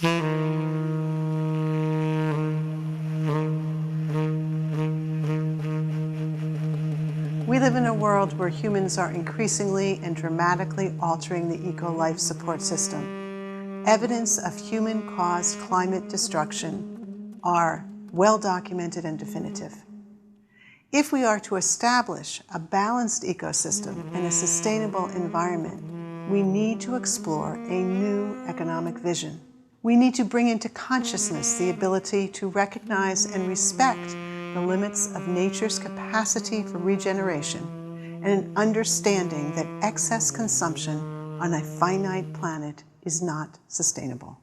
We live in a world where humans are increasingly and dramatically altering the eco-life support system. Evidence of human-caused climate destruction are well documented and definitive. If we are to establish a balanced ecosystem and a sustainable environment, we need to explore a new economic vision. We need to bring into consciousness the ability to recognize and respect the limits of nature's capacity for regeneration and an understanding that excess consumption on a finite planet is not sustainable.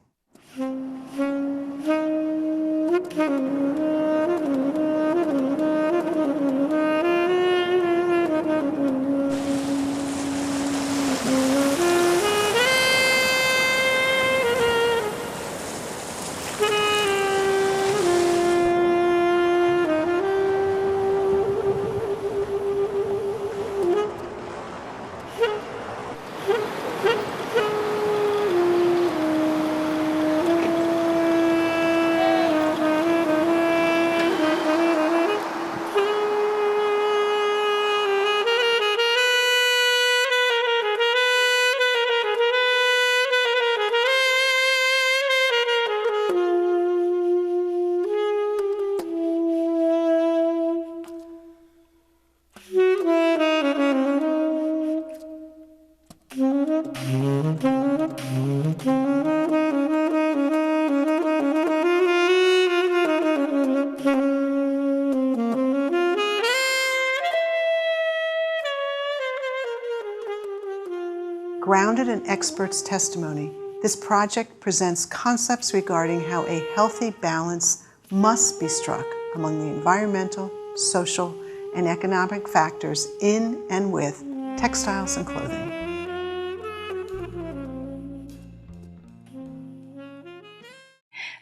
Grounded in experts' testimony, this project presents concepts regarding how a healthy balance must be struck among the environmental, social, and economic factors in and with textiles and clothing.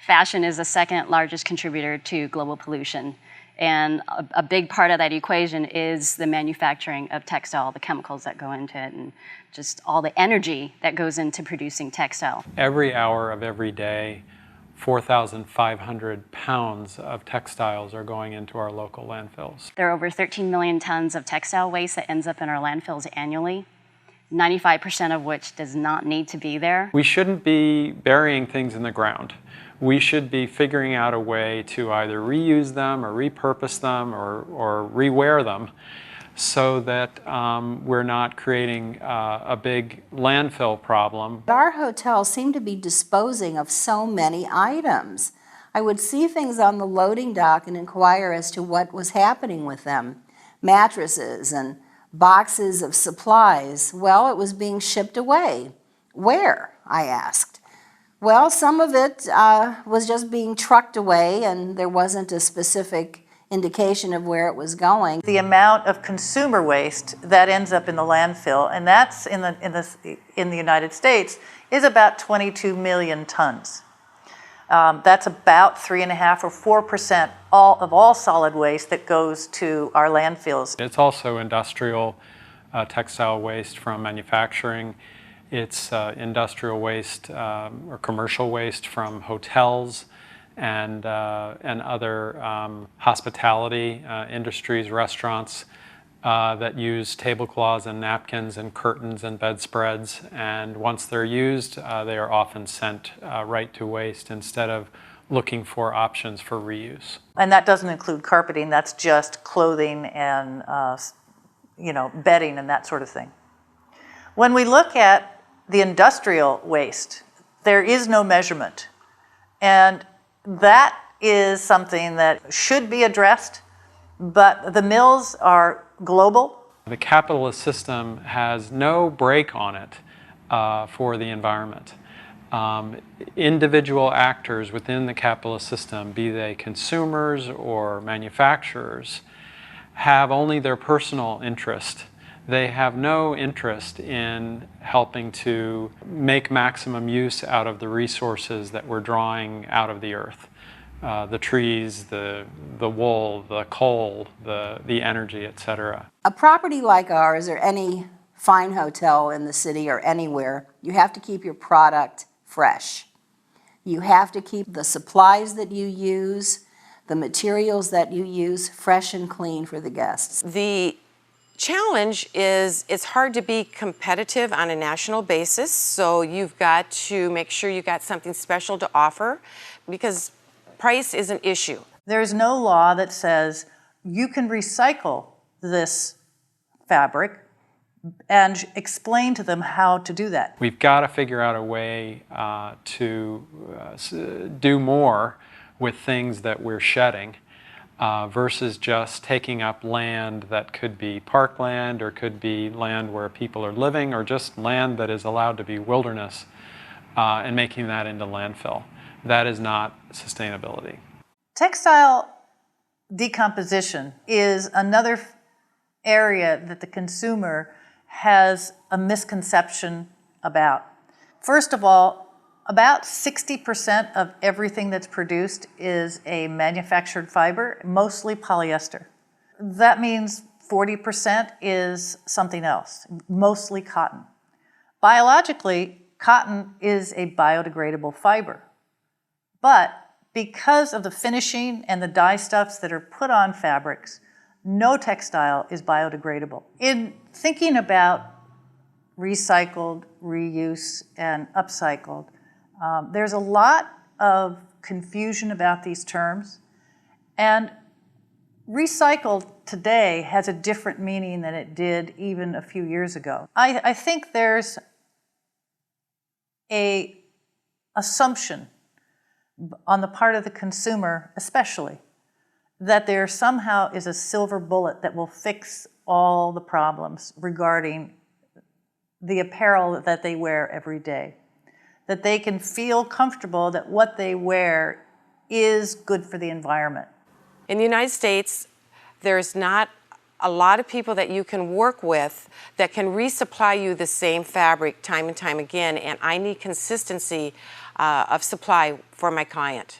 Fashion is the second largest contributor to global pollution. And a big part of that equation is the manufacturing of textile, the chemicals that go into it, and just all the energy that goes into producing textile. Every hour of every day, 4,500 pounds of textiles are going into our local landfills. There are over 13 million tons of textile waste that ends up in our landfills annually, 95% of which does not need to be there. We shouldn't be burying things in the ground. We should be figuring out a way to either reuse them or repurpose them or rewear them so that we're not creating a big landfill problem. Our hotels seem to be disposing of so many items. I would see things on the loading dock and inquire as to what was happening with them. Mattresses and boxes of supplies. Well, it was being shipped away. Where? I asked. Well, some of it was just being trucked away, and there wasn't a specific indication of where it was going. The amount of consumer waste that ends up in the landfill, and that's in the United States, is about 22 million tons. That's about 3.5% or 4% of all solid waste that goes to our landfills. It's also industrial textile waste from manufacturing. It's industrial waste or commercial waste from hotels and other hospitality industries, restaurants that use tablecloths and napkins and curtains and bedspreads. And once they're used, they are often sent right to waste instead of looking for options for reuse. And that doesn't include carpeting. That's just clothing and bedding and that sort of thing. When we look at the industrial waste, there is no measurement. And that is something that should be addressed, but the mills are global. The capitalist system has no brake on it for the environment. Individual actors within the capitalist system, be they consumers or manufacturers, have only their personal interest. They have no interest in helping to make maximum use out of the resources that we're drawing out of the earth. The trees, the wool, the coal, the energy, etc. A property like ours, or any fine hotel in the city or anywhere, you have to keep your product fresh. You have to keep the supplies that you use, the materials that you use, fresh and clean for the guests. The challenge is it's hard to be competitive on a national basis, so you've got to make sure you got something special to offer because price is an issue. There's no law that says you can recycle this fabric and explain to them how to do that. We've got to figure out a way to do more with things that we're shedding versus just taking up land that could be parkland or could be land where people are living or just land that is allowed to be wilderness and making that into landfill. That is not sustainability. Textile decomposition is another area that the consumer has a misconception about. First of all, about 60% of everything that's produced is a manufactured fiber, mostly polyester. That means 40% is something else, mostly cotton. Biologically, cotton is a biodegradable fiber. But because of the finishing and the dye stuffs that are put on fabrics, no textile is biodegradable. In thinking about recycled, reuse, and upcycled, there's a lot of confusion about these terms. And recycled today has a different meaning than it did even a few years ago. I think there's an assumption on the part of the consumer, especially, that there somehow is a silver bullet that will fix all the problems regarding the apparel that they wear every day. That they can feel comfortable that what they wear is good for the environment. In the United States, there's not a lot of people that you can work with that can resupply you the same fabric time and time again, and I need consistency of supply for my client.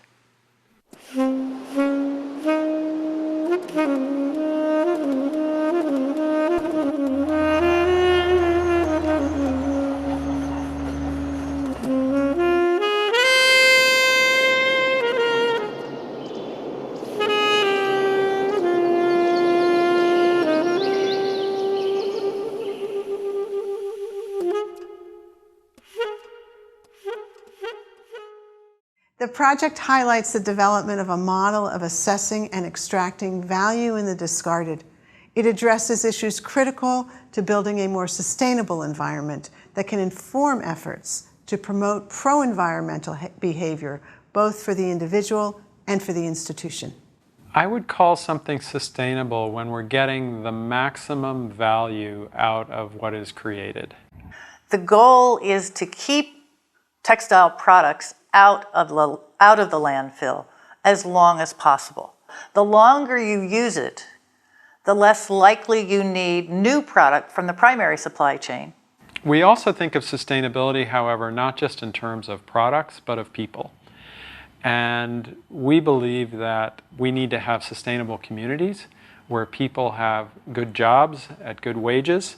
The project highlights the development of a model of assessing and extracting value in the discarded. It addresses issues critical to building a more sustainable environment that can inform efforts to promote pro-environmental behavior, both for the individual and for the institution. I would call something sustainable when we're getting the maximum value out of what is created. The goal is to keep textile products out of the landfill as long as possible. The longer you use it, the less likely you need new product from the primary supply chain. We also think of sustainability, however, not just in terms of products, but of people. And we believe that we need to have sustainable communities where people have good jobs at good wages.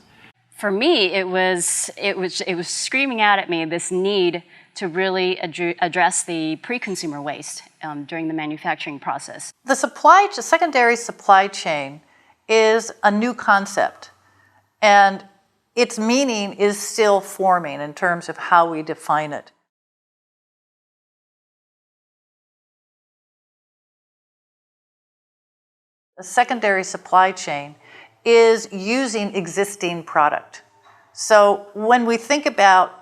For me, it was screaming out at me this need to really address the pre-consumer waste during the manufacturing process. The secondary supply chain is a new concept, and its meaning is still forming in terms of how we define it. A secondary supply chain is using existing product. So when we think about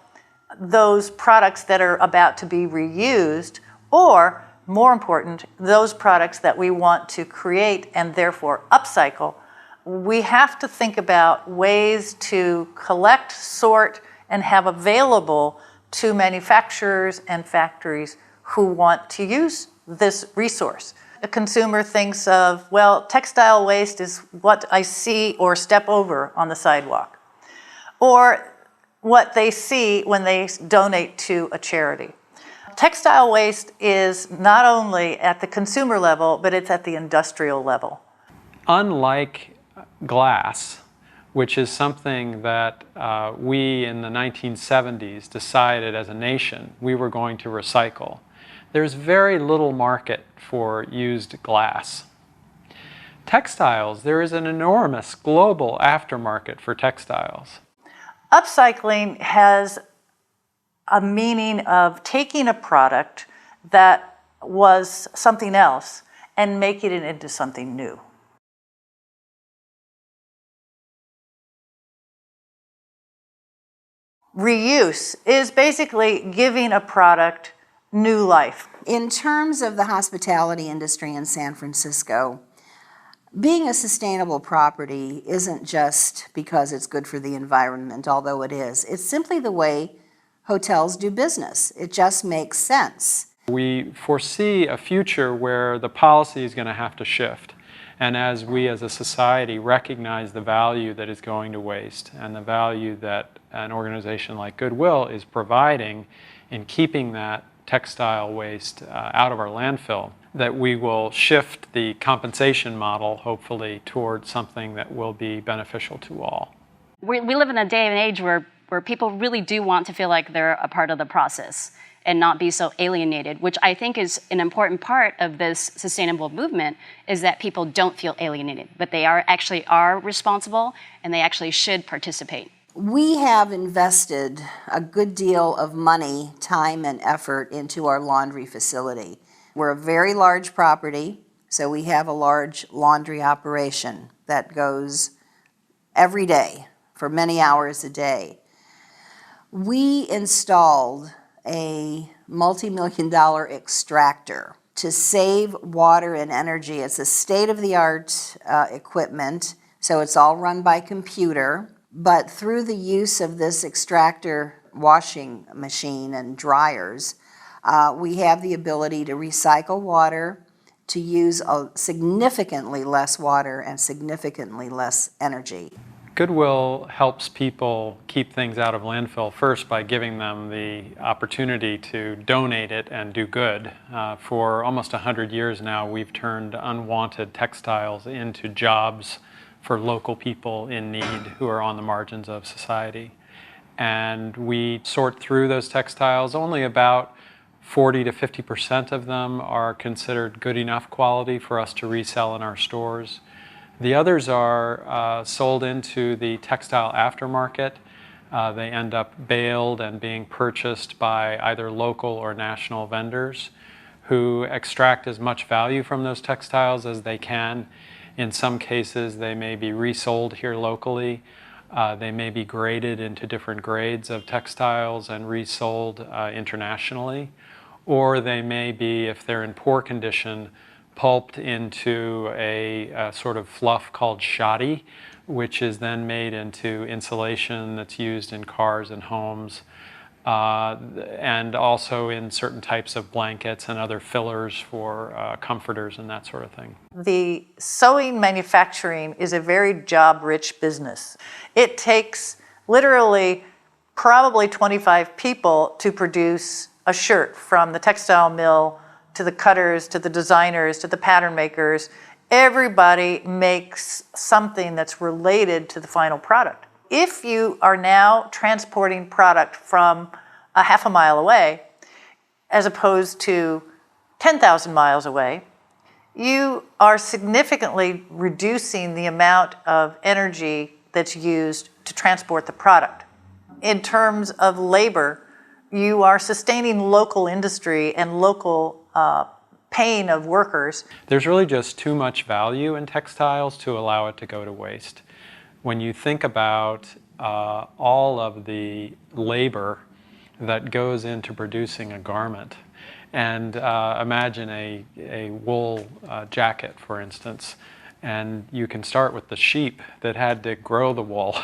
those products that are about to be reused, or more important, those products that we want to create and therefore upcycle, we have to think about ways to collect, sort, and have available to manufacturers and factories who want to use this resource. A consumer thinks of, well, textile waste is what I see or step over on the sidewalk, or what they see when they donate to a charity. Textile waste is not only at the consumer level, but it's at the industrial level. Unlike glass, which is something that we in the 1970s decided as a nation we were going to recycle. There's very little market for used glass. Textiles, there is an enormous global aftermarket for textiles. Upcycling has a meaning of taking a product that was something else and making it into something new. Reuse is basically giving a product new life. In terms of the hospitality industry in San Francisco, being a sustainable property isn't just because it's good for the environment, although it is. It's simply the way hotels do business. It just makes sense. We foresee a future where the policy is going to have to shift. And as we as a society recognize the value that is going to waste and the value that an organization like Goodwill is providing in keeping that textile waste out of our landfill, that we will shift the compensation model, hopefully, towards something that will be beneficial to all. We live in a day and age where people really do want to feel like they're a part of the process and not be so alienated, which I think is an important part of this sustainable movement, is that people don't feel alienated, but they actually are responsible and they actually should participate. We have invested a good deal of money, time, and effort into our laundry facility. We're a very large property, so we have a large laundry operation that goes every day for many hours a day. We installed a multi-million-dollar extractor to save water and energy. It's a state-of-the-art equipment, so it's all run by computer. But through the use of this extractor washing machine and dryers, we have the ability to recycle water, to use significantly less water and significantly less energy. Goodwill helps people keep things out of landfill first by giving them the opportunity to donate it and do good. For almost 100 years now, we've turned unwanted textiles into jobs for local people in need who are on the margins of society. And we sort through those textiles. Only about 40 to 50% of them are considered good enough quality for us to resell in our stores. The others are sold into the textile aftermarket. They end up baled and being purchased by either local or national vendors who extract as much value from those textiles as they can. In some cases, they may be resold here locally. They may be graded into different grades of textiles and resold internationally. Or they may be, if they're in poor condition, pulped into a sort of fluff called shoddy, which is then made into insulation that's used in cars and homes, and also in certain types of blankets and other fillers for comforters and that sort of thing. The sewing manufacturing is a very job-rich business. It takes literally probably 25 people to produce a shirt, from the textile mill to the cutters, to the designers, to the pattern makers. Everybody makes something that's related to the final product. If you are now transporting product from a half a mile away, as opposed to 10,000 miles away, you are significantly reducing the amount of energy that's used to transport the product. In terms of labor, you are sustaining local industry and local paying of workers. There's really just too much value in textiles to allow it to go to waste. When you think about all of the labor that goes into producing a garment, and imagine a wool jacket, for instance, and you can start with the sheep that had to grow the wool,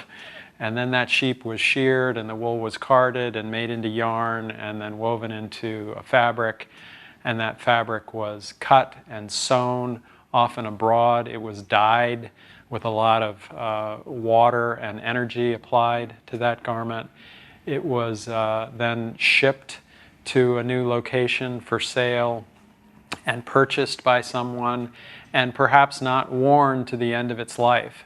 and then that sheep was sheared and the wool was carded and made into yarn and then woven into a fabric, and that fabric was cut and sewn, often abroad. It was dyed with a lot of water and energy applied to that garment. It was then shipped to a new location for sale and purchased by someone, and perhaps not worn to the end of its life.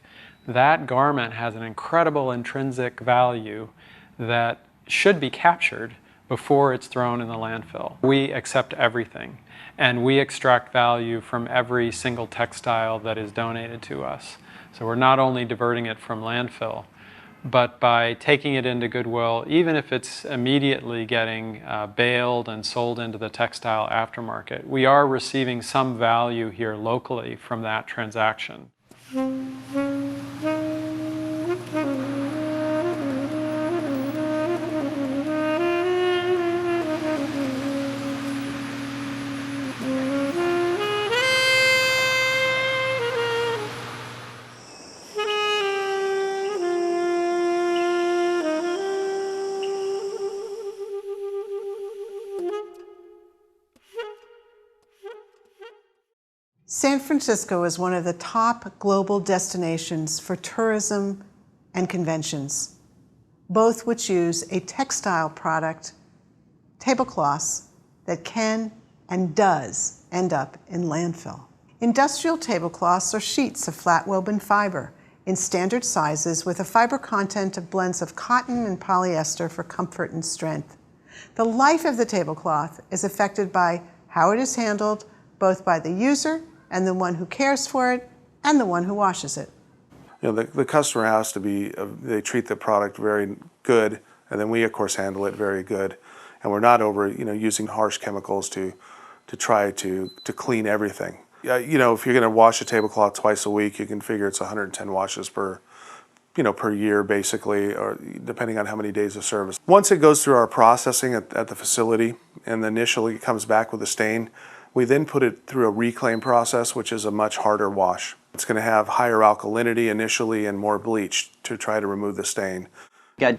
that garment has an incredible intrinsic value that should be captured before it's thrown in the landfill. We accept everything, and we extract value from every single textile that is donated to us. So we're not only diverting it from landfill, but by taking it into Goodwill, even if it's immediately getting baled and sold into the textile aftermarket, we are receiving some value here locally from that transaction. San Francisco is one of the top global destinations for tourism and conventions, both which use a textile product, tablecloths, that can and does end up in landfill. Industrial tablecloths are sheets of flat woven fiber in standard sizes with a fiber content of blends of cotton and polyester for comfort and strength. The life of the tablecloth is affected by how it is handled, both by the user and the one who cares for it, and the one who washes it. You know, the customer has to be, they treat the product very good, and then we of course handle it very good. And we're not using harsh chemicals to try to clean everything. You know, if you're gonna wash a tablecloth twice a week, you can figure it's 110 washes per year basically, or depending on how many days of service. Once it goes through our processing at the facility, and initially it comes back with a stain, we then put it through a reclaim process, which is a much harder wash. It's going to have higher alkalinity initially and more bleach to try to remove the stain. Got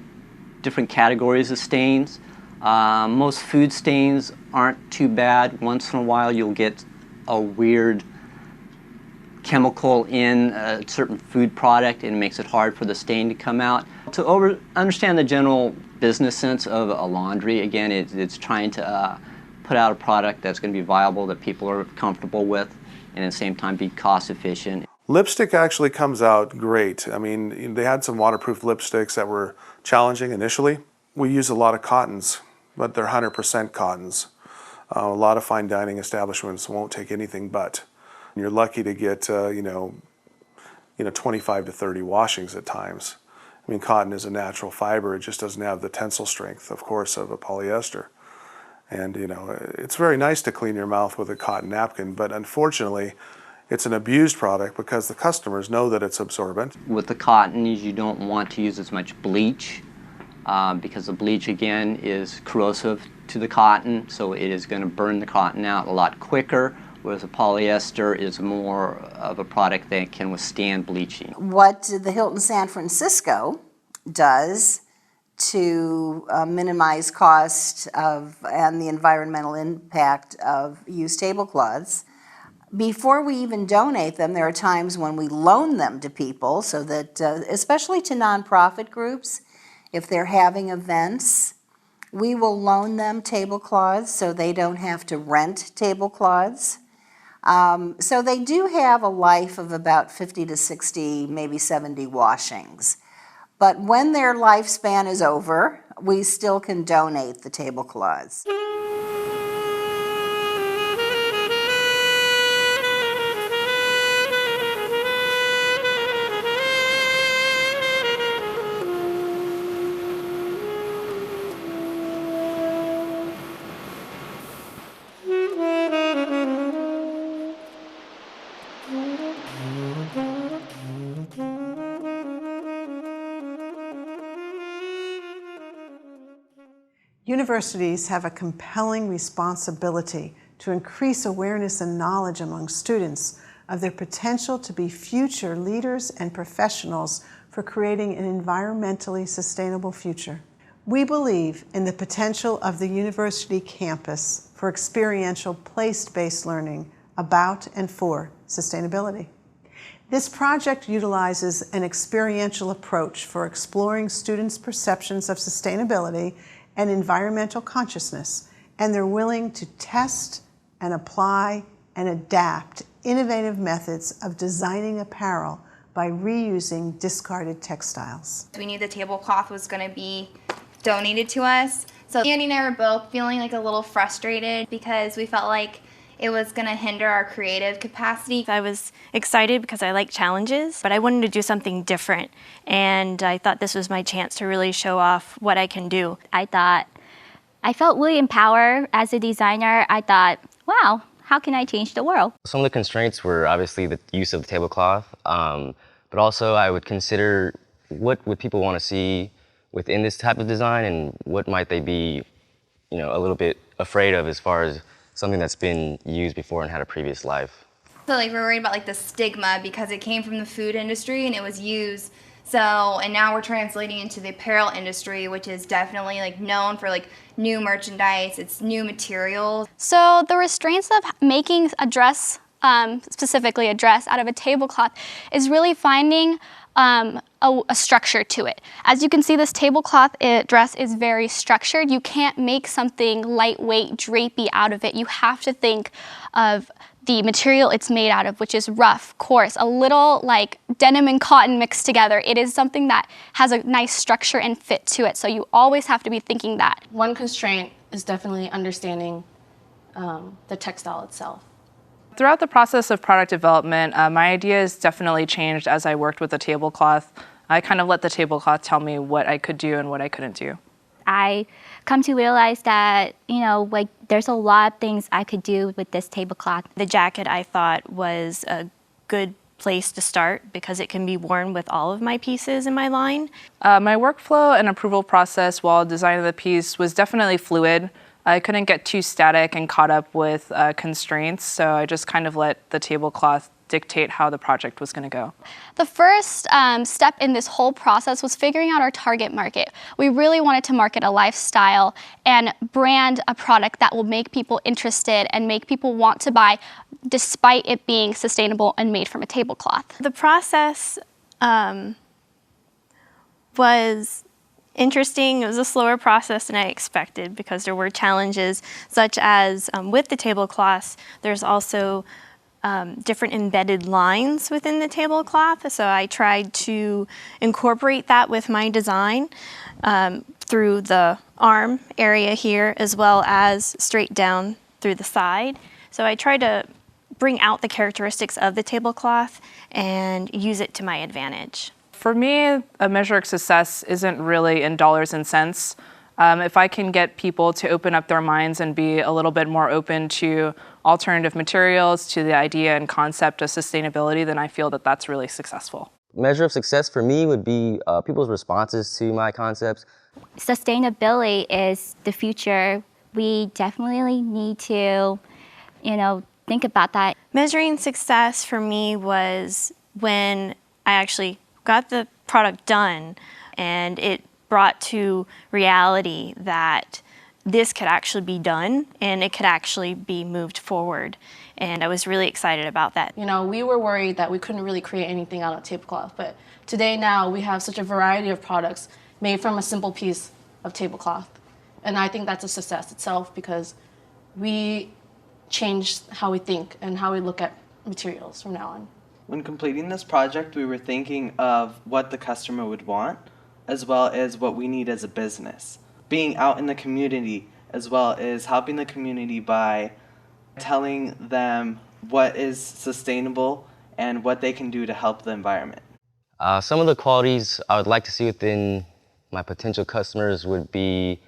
different categories of stains. Most food stains aren't too bad. Once in a while you'll get a weird chemical in a certain food product and it makes it hard for the stain to come out. To understand the general business sense of a laundry, again, it's trying to put out a product that's going to be viable, that people are comfortable with, and at the same time be cost efficient. Lipstick actually comes out great. I mean, they had some waterproof lipsticks that were challenging initially. We use a lot of cottons, but they're 100% cottons. A lot of fine dining establishments won't take anything but. You're lucky to get 25 to 30 washings at times. I mean, cotton is a natural fiber. It just doesn't have the tensile strength, of course, of a polyester. And it's very nice to clean your mouth with a cotton napkin, but unfortunately, it's an abused product because the customers know that it's absorbent. With the cotton, you don't want to use as much bleach because the bleach, again, is corrosive to the cotton, so it is going to burn the cotton out a lot quicker, whereas the polyester is more of a product that can withstand bleaching. What the Hilton San Francisco does to minimize cost and the environmental impact of used tablecloths. Before we even donate them, there are times when we loan them to people so that, especially to nonprofit groups, if they're having events, we will loan them tablecloths so they don't have to rent tablecloths. So they do have a life of about 50 to 60, maybe 70 washings. But when their lifespan is over, we still can donate the tablecloths. Universities have a compelling responsibility to increase awareness and knowledge among students of their potential to be future leaders and professionals for creating an environmentally sustainable future. We believe in the potential of the university campus for experiential place-based learning about and for sustainability. This project utilizes an experiential approach for exploring students' perceptions of sustainability and environmental consciousness, and they're willing to test and apply and adapt innovative methods of designing apparel by by reusing discarded textiles. We knew the tablecloth was going to be donated to us. So Andy and I were both feeling like a little frustrated because we felt like it was going to hinder our creative capacity. I was excited because I like challenges, but I wanted to do something different. And I thought this was my chance to really show off what I can do. I felt really empowered as a designer. I thought, wow, how can I change the world? Some of the constraints were obviously the use of the tablecloth, but also I would consider what would people want to see within this type of design and what might they be, a little bit afraid of as far as something that's been used before and had a previous life. So we're worried about the stigma because it came from the food industry and it was used. And now we're translating into the apparel industry, which is definitely known for new merchandise, it's new materials. So the restraints of making a dress, specifically a dress out of a tablecloth, is really finding a structure to it. As you can see, this tablecloth dress is very structured. You can't make something lightweight, drapey out of it. You have to think of the material it's made out of, which is rough, coarse, a little like denim and cotton mixed together. It is something that has a nice structure and fit to it, so you always have to be thinking that. One constraint is definitely understanding the textile itself. Throughout the process of product development, my ideas definitely changed as I worked with the tablecloth. I kind of let the tablecloth tell me what I could do and what I couldn't do. I come to realize that, there's a lot of things I could do with this tablecloth. The jacket I thought was a good place to start because it can be worn with all of my pieces in my line. My workflow and approval process while designing the piece was definitely fluid. I couldn't get too static and caught up with constraints, so I just kind of let the tablecloth dictate how the project was going to go. The first step in this whole process was figuring out our target market. We really wanted to market a lifestyle and brand a product that will make people interested and make people want to buy despite it being sustainable and made from a tablecloth. The process was interesting. It was a slower process than I expected because there were challenges such as with the tablecloths, there's also different embedded lines within the tablecloth. So I tried to incorporate that with my design through the arm area here as well as straight down through the side. So I tried to bring out the characteristics of the tablecloth and use it to my advantage. For me, a measure of success isn't really in dollars and cents. If I can get people to open up their minds and be a little bit more open to alternative materials, to the idea and concept of sustainability, then I feel that that's really successful. Measure of success for me would be people's responses to my concepts. Sustainability is the future. We definitely need to, think about that. Measuring success for me was when I actually got the product done and it brought to reality that this could actually be done and it could actually be moved forward. And I was really excited about that. We were worried that we couldn't really create anything out of tablecloth, but today now we have such a variety of products made from a simple piece of tablecloth. And I think that's a success itself because we changed how we think and how we look at materials from now on. When completing this project, we were thinking of what the customer would want, as well as what we need as a business. Being out in the community, as well as helping the community by telling them what is sustainable and what they can do to help the environment. Some of the qualities I would like to see within my potential customers would be,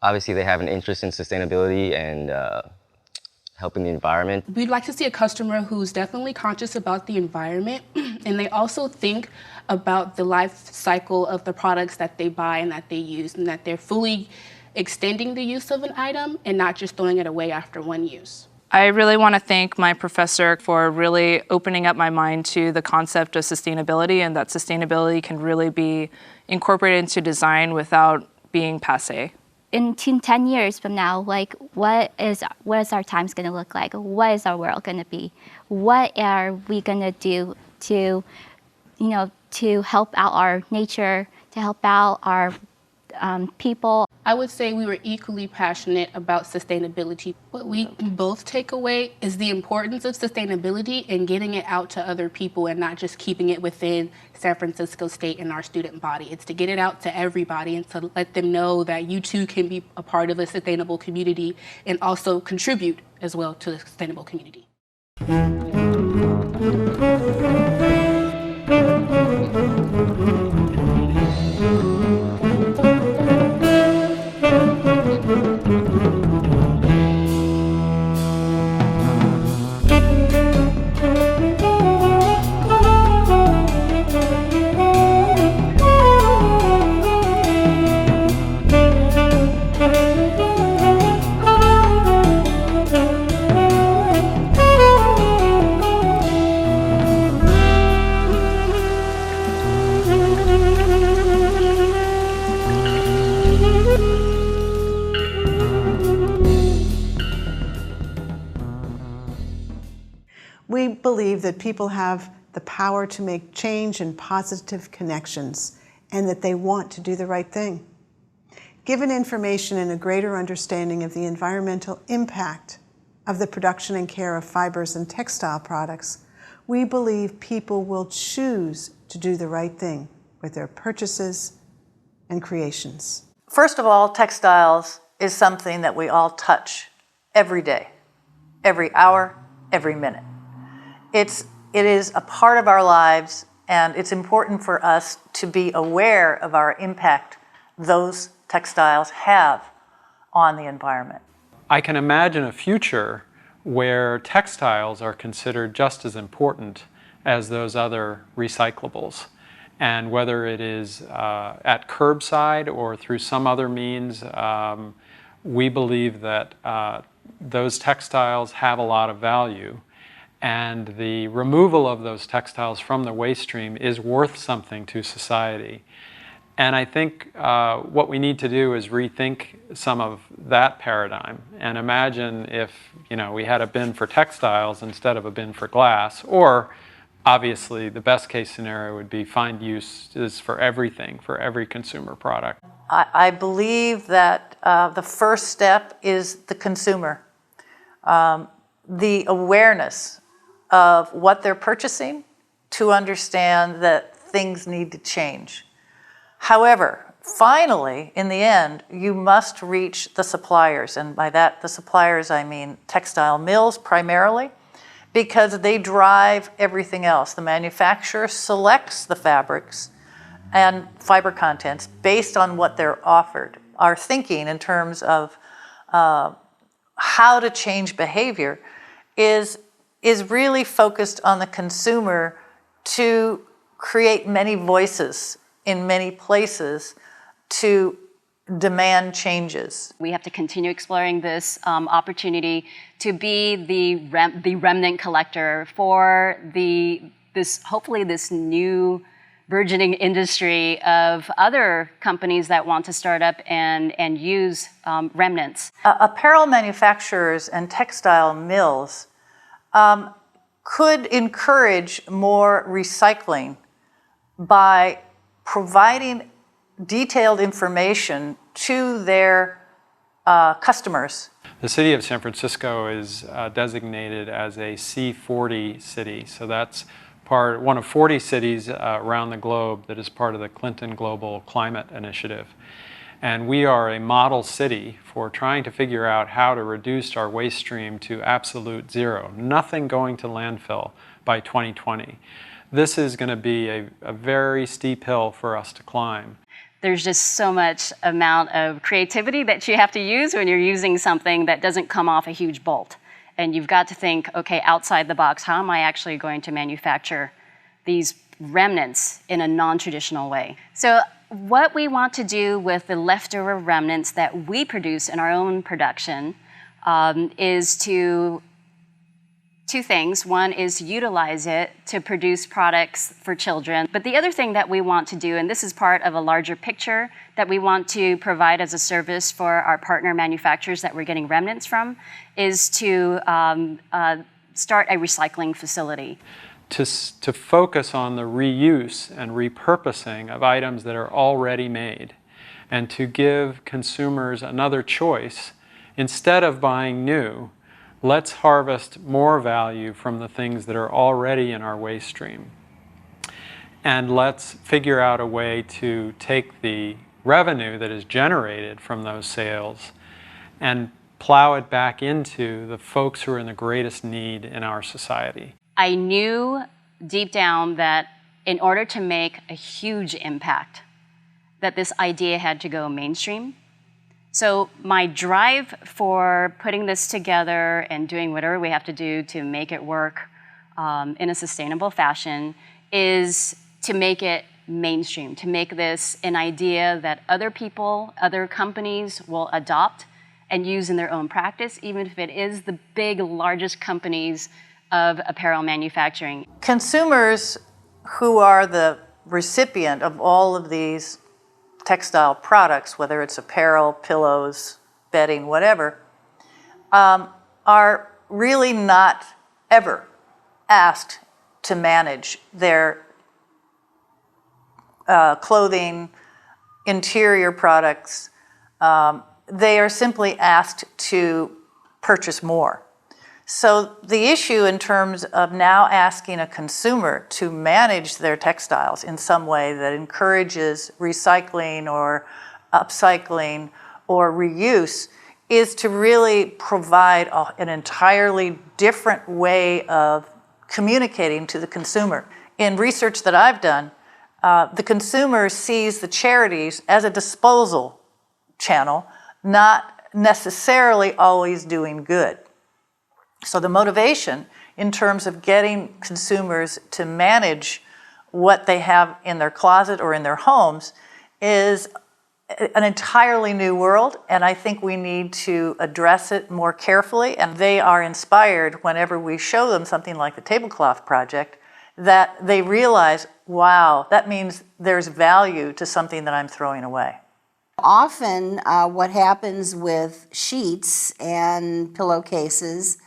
obviously they have an interest in sustainability and helping the environment. We'd like to see a customer who's definitely conscious about the environment and they also think about the life cycle of the products that they buy and that they use and that they're fully extending the use of an item and not just throwing it away after one use. I really want to thank my professor for really opening up my mind to the concept of sustainability and that sustainability can really be incorporated into design without being passé. In 10 years from now, what is our times going to look like? What is our world going to be? What are we going to do to help out our nature, to help out our people? I would say we were equally passionate about sustainability. What we can both take away is the importance of sustainability and getting it out to other people and not just keeping it within San Francisco State and our student body. It's to get it out to everybody and to let them know that you too can be a part of a sustainable community and also contribute as well to the sustainable community. We believe that people have the power to make change and positive connections, and that they want to do the right thing. Given information and a greater understanding of the environmental impact of the production and care of fibers and textile products, we believe people will choose to do the right thing with their purchases and creations. First of all, textiles is something that we all touch every day, every hour, every minute. It is a part of our lives, and it's important for us to be aware of our impact those textiles have on the environment. I can imagine a future where textiles are considered just as important as those other recyclables. And whether it is at curbside or through some other means, we believe that those textiles have a lot of value. And the removal of those textiles from the waste stream is worth something to society. And I think what we need to do is rethink some of that paradigm and imagine if we had a bin for textiles instead of a bin for glass, or obviously the best case scenario would be find uses for everything, for every consumer product. I believe that the first step is the consumer. The awareness of what they're purchasing to understand that things need to change. However, finally, in the end, you must reach the suppliers, and by that, the suppliers, I mean textile mills primarily, because they drive everything else. The manufacturer selects the fabrics and fiber contents based on what they're offered. Our thinking in terms of how to change behavior is really focused on the consumer to create many voices in many places to demand changes. We have to continue exploring this opportunity to be the remnant collector for hopefully this new burgeoning industry of other companies that want to start up and use remnants. Apparel manufacturers and textile mills could encourage more recycling by providing detailed information to their customers. The city of San Francisco is designated as a C40 city, so that's one of 40 cities around the globe that is part of the Clinton Global Climate Initiative. And we are a model city for trying to figure out how to reduce our waste stream to absolute zero, nothing going to landfill by 2020. This is going to be a very steep hill for us to climb. There's just so much amount of creativity that you have to use when you're using something that doesn't come off a huge bolt. And you've got to think, okay, outside the box, how am I actually going to manufacture these remnants in a non-traditional way? So what we want to do with the leftover remnants that we produce in our own production is two things. One is to utilize it to produce products for children. But the other thing that we want to do, and this is part of a larger picture that we want to provide as a service for our partner manufacturers that we're getting remnants from, is to start a recycling facility. To focus on the reuse and repurposing of items that are already made. and to give consumers another choice. Instead of buying new, let's harvest more value from the things that are already in our waste stream. And let's figure out a way to take the revenue that is generated from those sales and plow it back into the folks who are in the greatest need in our society. I knew deep down that in order to make a huge impact, that this idea had to go mainstream. So my drive for putting this together and doing whatever we have to do to make it work in a sustainable fashion is to make it mainstream, to make this an idea that other people, other companies will adopt and use in their own practice, even if it is the big, largest companies of apparel manufacturing. Consumers who are the recipient of all of these textile products, whether it's apparel, pillows, bedding, whatever, are really not ever asked to manage their clothing, interior products. They are simply asked to purchase more. So the issue in terms of now asking a consumer to manage their textiles in some way that encourages recycling or upcycling or reuse is to really provide an entirely different way of communicating to the consumer. In research that I've done, the consumer sees the charities as a disposal channel, not necessarily always doing good. So the motivation in terms of getting consumers to manage what they have in their closet or in their homes is an entirely new world, and I think we need to address it more carefully. And they are inspired whenever we show them something like the Tablecloth Project, that they realize, wow, that means there's value to something that I'm throwing away. Often what happens with sheets and pillowcases,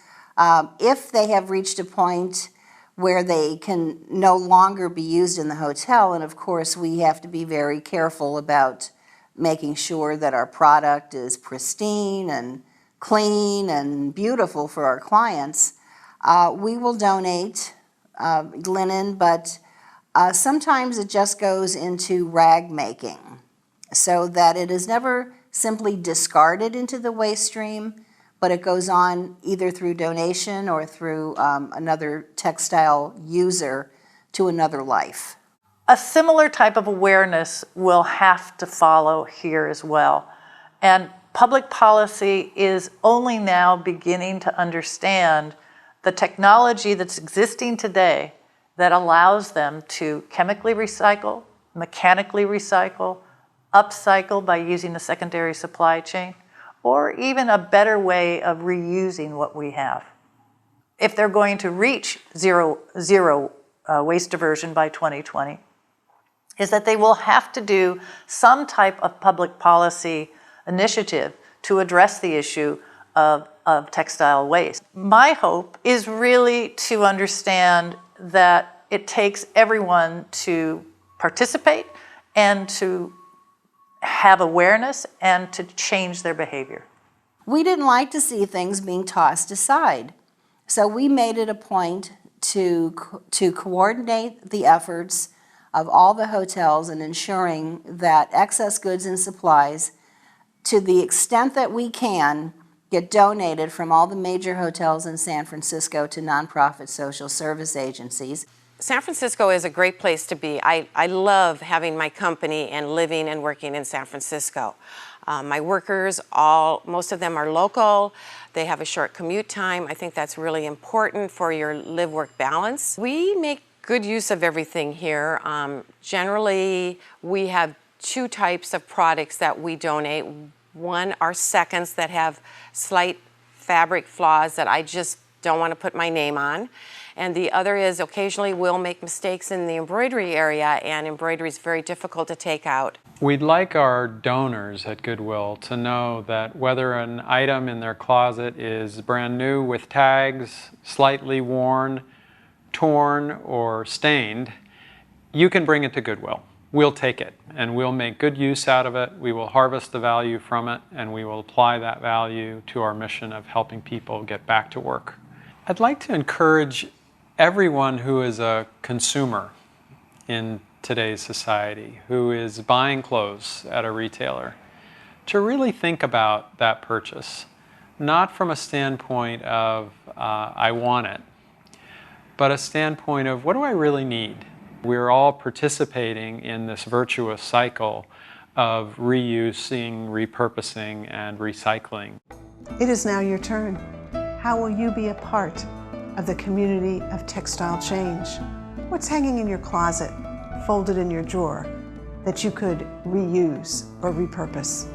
if they have reached a point where they can no longer be used in the hotel, and of course we have to be very careful about making sure that our product is pristine and clean and beautiful for our clients, we will donate linen, but sometimes it just goes into rag making, so that it is never simply discarded into the waste stream, but it goes on either through donation or through another textile user to another life. A similar type of awareness will have to follow here as well. And public policy is only now beginning to understand the technology that's existing today that allows them to chemically recycle, mechanically recycle, upcycle by using the secondary supply chain, or even a better way of reusing what we have. If they're going to reach zero waste diversion by 2020, is that they will have to do some type of public policy initiative to address the issue of textile waste. My hope is really to understand that it takes everyone to participate and to have awareness and to change their behavior. We didn't like to see things being tossed aside, so we made it a point to coordinate the efforts of all the hotels in ensuring that excess goods and supplies, to the extent that we can, get donated from all the major hotels in San Francisco to nonprofit social service agencies. San Francisco is a great place to be. I love having my company and living and working in San Francisco. My workers, most of them are local. They have a short commute time. I think that's really important for your live-work balance. We make good use of everything here. Generally, we have two types of products that we donate. One are seconds that have slight fabric flaws that I just don't want to put my name on. And the other is occasionally we'll make mistakes in the embroidery area, and embroidery is very difficult to take out. We'd like our donors at Goodwill to know that whether an item in their closet is brand new with tags, slightly worn, torn, or stained, you can bring it to Goodwill. we'll take it and we'll make good use out of it. We will harvest the value from it and we will apply that value to our mission of helping people get back to work. I'd like to encourage everyone who is a consumer in today's society, who is buying clothes at a retailer, to really think about that purchase, not from a standpoint of I want it, but a standpoint of what do I really need? We're all participating in this virtuous cycle of reusing, repurposing, and recycling. It is now your turn. How will you be a part of the community of textile change? What's hanging in your closet, folded in your drawer, that you could reuse or repurpose?